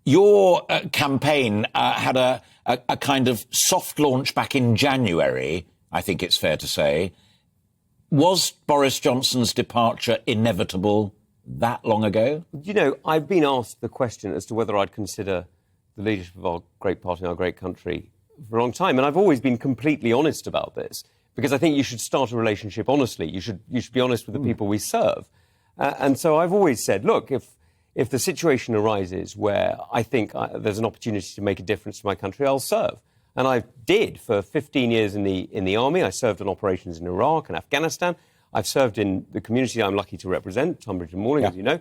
Your campaign had a kind of soft launch back in January, I think it's fair to say. Was Boris Johnson's departure inevitable that long ago? You know, I've been asked the question as to whether I'd consider the leadership of our great party and our great country for a long time, and I've always been completely honest about this, because I think you should start a relationship honestly. You should be honest with the people we serve. And so I've always said, look, if the situation arises where I think there's an opportunity to make a difference to my country, I'll serve. And I did for 15 years in the army. I served on operations in Iraq and Afghanistan. I've served in the community I'm lucky to represent, Tunbridge and Mourning, as you know.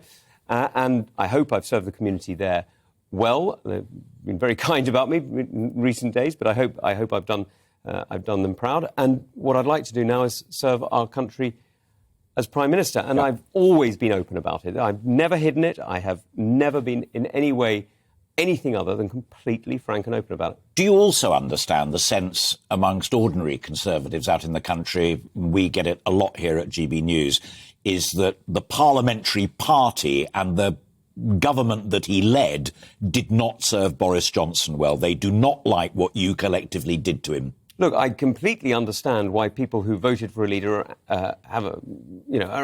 And I hope I've served the community there well. They've been very kind about me in recent days, but I hope I've done them proud. And what I'd like to do now is serve our country as Prime Minister. And I've always been open about it. I've never hidden it. I have never been in any way anything other than completely frank and open about it. Do you also understand the sense amongst ordinary Conservatives out in the country, we get it a lot here at GB News, is that the parliamentary party and the government that he led did not serve Boris Johnson well? They do not like what you collectively did to him. Look, I completely understand why people who voted for a leader are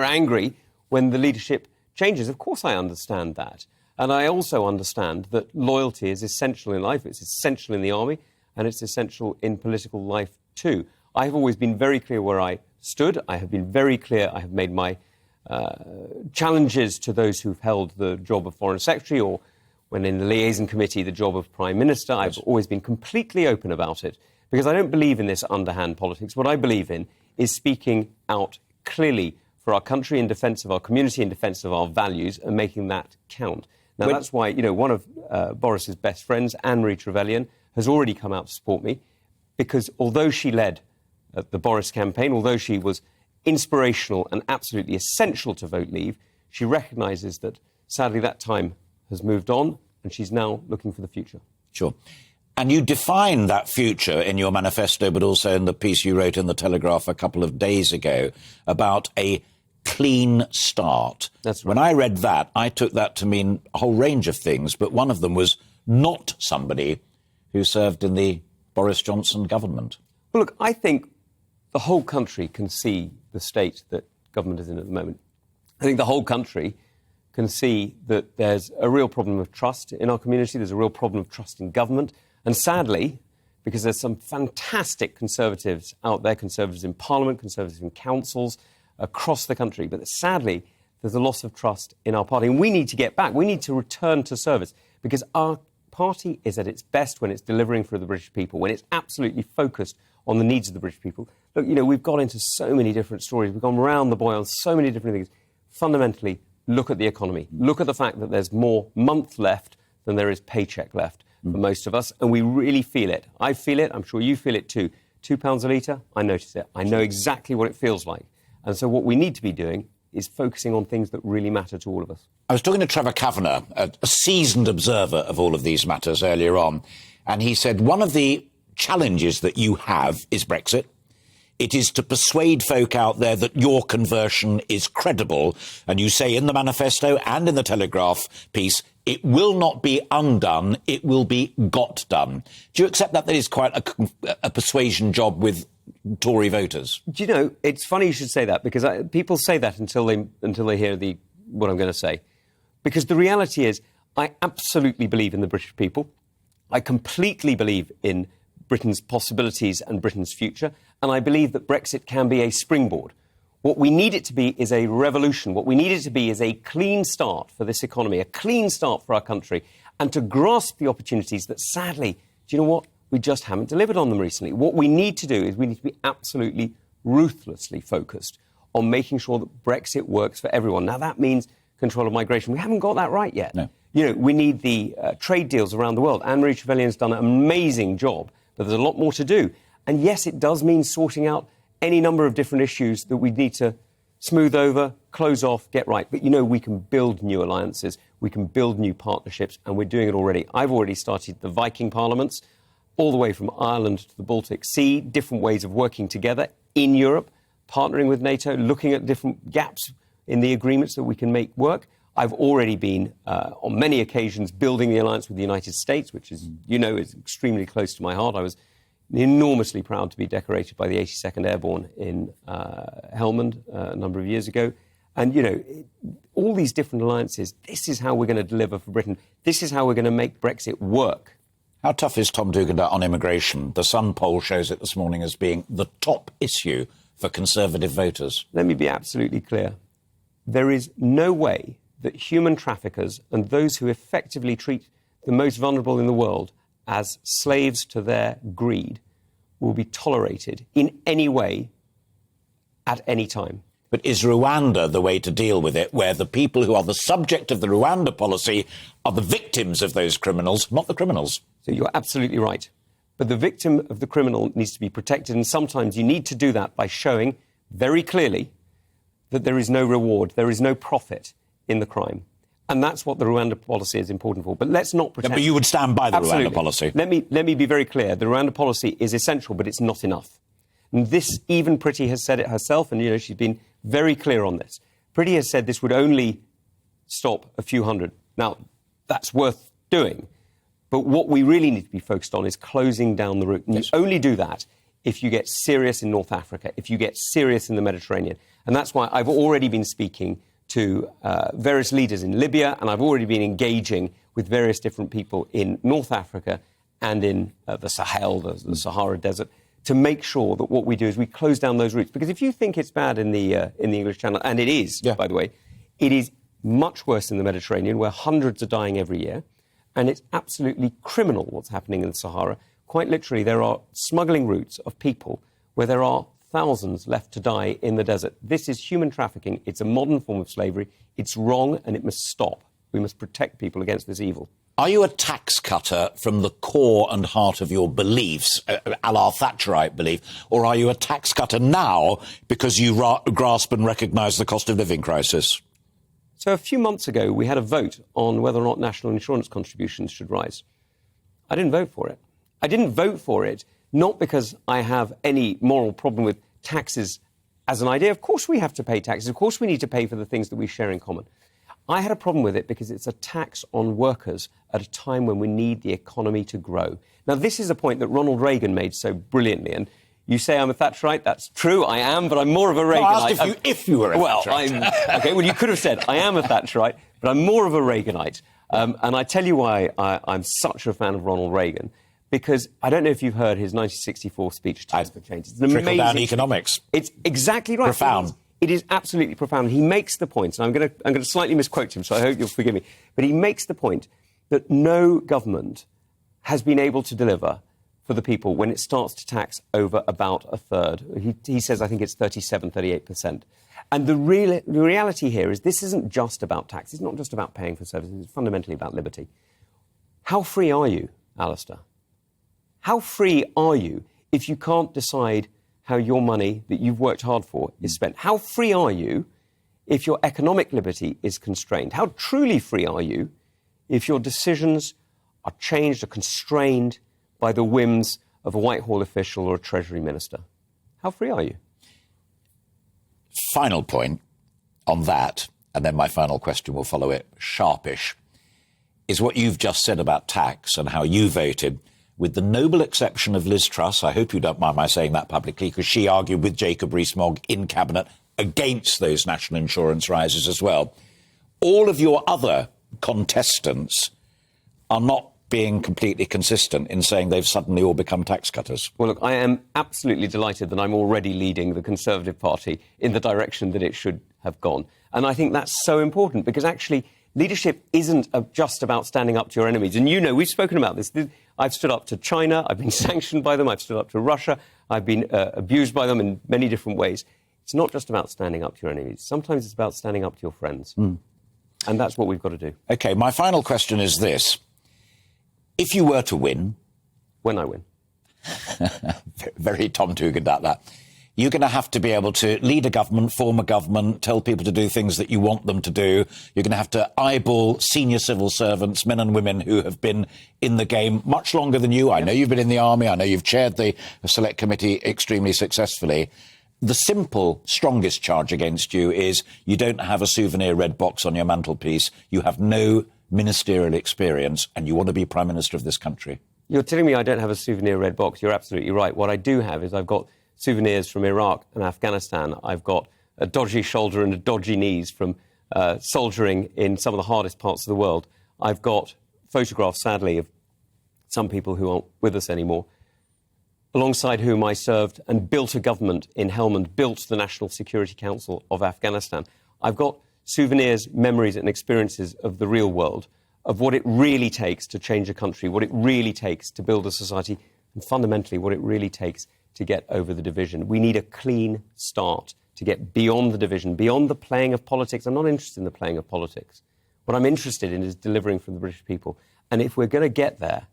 angry when the leadership changes. Of course I understand that. And I also understand that loyalty is essential in life. It's essential in the army, and it's essential in political life too. I have always been very clear where I stood. I have been very clear. I have made my challenges to those who've held the job of Foreign Secretary, or when in the liaison committee, the job of Prime Minister. I've always been completely open about it, because I don't believe in this underhand politics. What I believe in is speaking out clearly for our country, in defence of our community, in defence of our values, and making that count. Now, that's why, one of Boris's best friends, Anne-Marie Trevelyan, has already come out to support me, because although she led the Boris campaign, although she was inspirational and absolutely essential to vote Leave, she recognises that, sadly, that time has moved on, and she's now looking for the future. Sure. And you define that future in your manifesto, but also in the piece you wrote in The Telegraph a couple of days ago about a clean start. That's right. When I read that, I took that to mean a whole range of things, but one of them was not somebody who served in the Boris Johnson government. Well, look, I think the whole country can see the state that government is in at the moment. I think the whole country can see that there's a real problem of trust in our community. There's a real problem of trust in government. And sadly, because there's some fantastic Conservatives out there, Conservatives in Parliament, Conservatives in councils across the country, but sadly, there's a loss of trust in our party. And we need to get back. We need to return to service, because our party is at its best when it's delivering for the British people, when it's absolutely focused on the needs of the British people. Look, we've got into so many different stories. We've gone round the boy on so many different things. Fundamentally, look at the economy. Look at the fact that there's more month left than there is paycheck left for most of us, and we really feel it. I feel it. I'm sure you feel it too. £2 a litre, I notice it. I know exactly what it feels like. And so what we need to be doing is focusing on things that really matter to all of us. I was talking to Trevor Kavanagh, a seasoned observer of all of these matters earlier on, and he said one of the challenges that you have is Brexit. It is to persuade folk out there that your conversion is credible. And you say in the manifesto and in the Telegraph piece, it will not be undone, it will be got done. Do you accept that is quite a persuasion job with Tory voters? Do you know, it's funny you should say that, because people say that until they hear what I'm going to say. Because the reality is, I absolutely believe in the British people. I completely believe in Britain's possibilities and Britain's future. And I believe that Brexit can be a springboard. What we need it to be is a revolution. What we need it to be is a clean start for this economy, a clean start for our country, and to grasp the opportunities that, sadly, do you know what? We just haven't delivered on them recently. What we need to do is we need to be absolutely ruthlessly focused on making sure that Brexit works for everyone. Now, that means control of migration. We haven't got that right yet. No. We need the trade deals around the world. Anne-Marie Trevelyan's done an amazing job, but there's a lot more to do. And yes, it does mean sorting out any number of different issues that we need to smooth over, close off, get right. But, we can build new alliances, we can build new partnerships, and we're doing it already. I've already started the Viking parliaments, all the way from Ireland to the Baltic Sea, different ways of working together in Europe, partnering with NATO, looking at different gaps in the agreements that we can make work. I've already been, on many occasions, building the alliance with the United States, which, as you know, is extremely close to my heart. I was enormously proud to be decorated by the 82nd Airborne in Helmand a number of years ago. And, you know, all these different alliances, this is how we're going to deliver for Britain. This is how we're going to make Brexit work. How tough is Tom Tugendhat on immigration? The Sun poll shows it this morning as being the top issue for Conservative voters. Let me be absolutely clear. There is no way that human traffickers and those who effectively treat the most vulnerable in the world as slaves to their greed will be tolerated in any way at any time. But is Rwanda the way to deal with it, where the people who are the subject of the Rwanda policy are the victims of those criminals, not the criminals? So you're absolutely right. But the victim of the criminal needs to be protected, and sometimes you need to do that by showing very clearly that there is no reward, there is no profit in the crime. And that's what the Rwanda policy is important for. But let's not pretend... Yeah, but you would stand by the Absolutely. Rwanda policy. Let me be very clear. The Rwanda policy is essential, but it's not enough. And this, even Priti has said it herself, and, you know, she's been very clear on this. Priti has said this would only stop a few hundred. Now, that's worth doing. But what we really need to be focused on is closing down the route. And you only do that if you get serious in North Africa, if you get serious in the Mediterranean. And that's why I've already been speaking to various leaders in Libya, and I've already been engaging with various different people in North Africa and in the Sahel, the Sahara Desert, to make sure that what we do is we close down those routes. Because if you think it's bad in the English Channel, and it is, by the way, it is much worse in the Mediterranean, where hundreds are dying every year, and it's absolutely criminal what's happening in the Sahara. Quite literally, there are smuggling routes of people where there are thousands left to die in the desert. This is human trafficking. It's a modern form of slavery. It's wrong, and it must stop. We must protect people against this evil. Are you a tax cutter from the core and heart of your beliefs, a la Thatcherite belief, or are you a tax cutter now because you grasp and recognise the cost of living crisis? So a few months ago, we had a vote on whether or not national insurance contributions should rise. I didn't vote for it. I didn't vote for it not because I have any moral problem with taxes as an idea. Of course we have to pay taxes. Of course we need to pay for the things that we share in common. I had a problem with it because it's a tax on workers at a time when we need the economy to grow. Now, this is a point that Ronald Reagan made so brilliantly, and you say I'm a Thatcherite. That's true, I am, but I'm more of a Reaganite. I asked if you were a Thatcherite. OK, well, you could have said I am a Thatcherite, but I'm more of a Reaganite. And I tell you why I'm such a fan of Ronald Reagan, because I don't know if you've heard his 1964 speech, Tax for Change. It's an amazing... Trickle-down economics. It's exactly right. Profound. It is absolutely profound. He makes the point, and I'm going to slightly misquote him, so I hope you'll forgive me, but he makes the point that no government has been able to deliver for the people when it starts to tax over about a third. He says, I think it's 37, 38%. And the reality here is this isn't just about tax. It's not just about paying for services. It's fundamentally about liberty. How free are you, Alastair? How free are you if you can't decide how your money that you've worked hard for is spent? How free are you if your economic liberty is constrained? How truly free are you if your decisions are changed or constrained by the whims of a Whitehall official or a Treasury minister? How free are you? Final point on that, and then my final question will follow it, sharpish, is what you've just said about tax and how you voted, with the noble exception of Liz Truss. I hope you don't mind my saying that publicly, because she argued with Jacob Rees-Mogg in Cabinet against those national insurance rises as well. All of your other contestants are not being completely consistent in saying they've suddenly all become tax cutters. Well, look, I am absolutely delighted that I'm already leading the Conservative Party in the direction that it should have gone. And I think that's so important, because actually leadership isn't just about standing up to your enemies. And you know, we've spoken about this. I've stood up to China, I've been sanctioned by them, I've stood up to Russia, I've been abused by them in many different ways. It's not just about standing up to your enemies. Sometimes it's about standing up to your friends. And that's what we've got to do. OK, my final question is this. If you were to win... When I win. Very Tom Tugendhat, that. You're going to have to be able to lead a government, form a government, tell people to do things that you want them to do. You're going to have to eyeball senior civil servants, men and women who have been in the game much longer than you. I know you've been in the army. I know you've chaired the Select Committee extremely successfully. the simple, strongest charge against you is you don't have a souvenir red box on your mantelpiece, you have no ministerial experience, and you want to be Prime Minister of this country. You're telling me I don't have a souvenir red box. You're absolutely right. What I do have is I've got souvenirs from Iraq and Afghanistan. I've got a dodgy shoulder and a dodgy knees from soldiering in some of the hardest parts of the world. I've got photographs, sadly, of some people who aren't with us anymore, alongside whom I served and built a government in Helmand, built the National Security Council of Afghanistan. I've got souvenirs, memories and experiences of the real world, of what it really takes to change a country, what it really takes to build a society, and fundamentally what it really takes to get over the division. We need a clean start to get beyond the division, beyond the playing of politics. I'm not interested in the playing of politics. What I'm interested in is delivering for the British people. And if we're going to get there,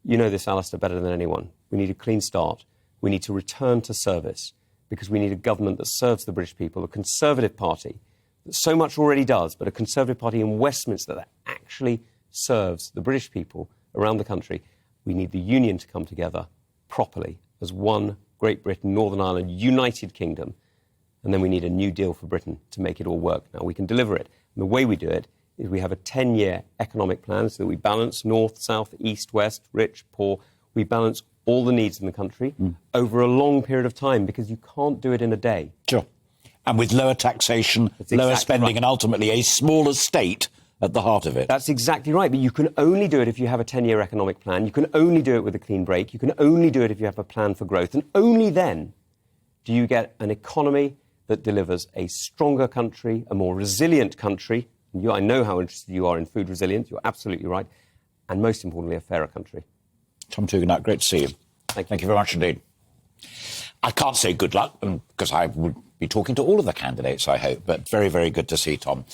you know this, Alastair, better than anyone, we need a clean start. We need to return to service because we need a government that serves the British people, a Conservative Party that so much already does, but a Conservative Party in Westminster that actually serves the British people around the country. We need the Union to come together properly as one Great Britain, Northern Ireland, United Kingdom, and then we need a new deal for Britain to make it all work. Now, we can deliver it. And the way we do it is we have a 10-year economic plan so that we balance north, south, east, west, rich, poor. We balance all the needs in the country over a long period of time because you can't do it in a day. Sure. And with lower taxation, lower spending, and ultimately a smaller state at the heart of it. That's exactly right. But you can only do it if you have a 10-year economic plan. You can only do it with a clean break. You can only do it if you have a plan for growth. And only then do you get an economy that delivers a stronger country, a more resilient country. And I know how interested you are in food resilience. You're absolutely right. And most importantly, a fairer country. Tom Tugendhat, great to see you. Thank you very much indeed. I can't say good luck because I would be talking to all of the candidates, I hope, but very, very good to see Tom.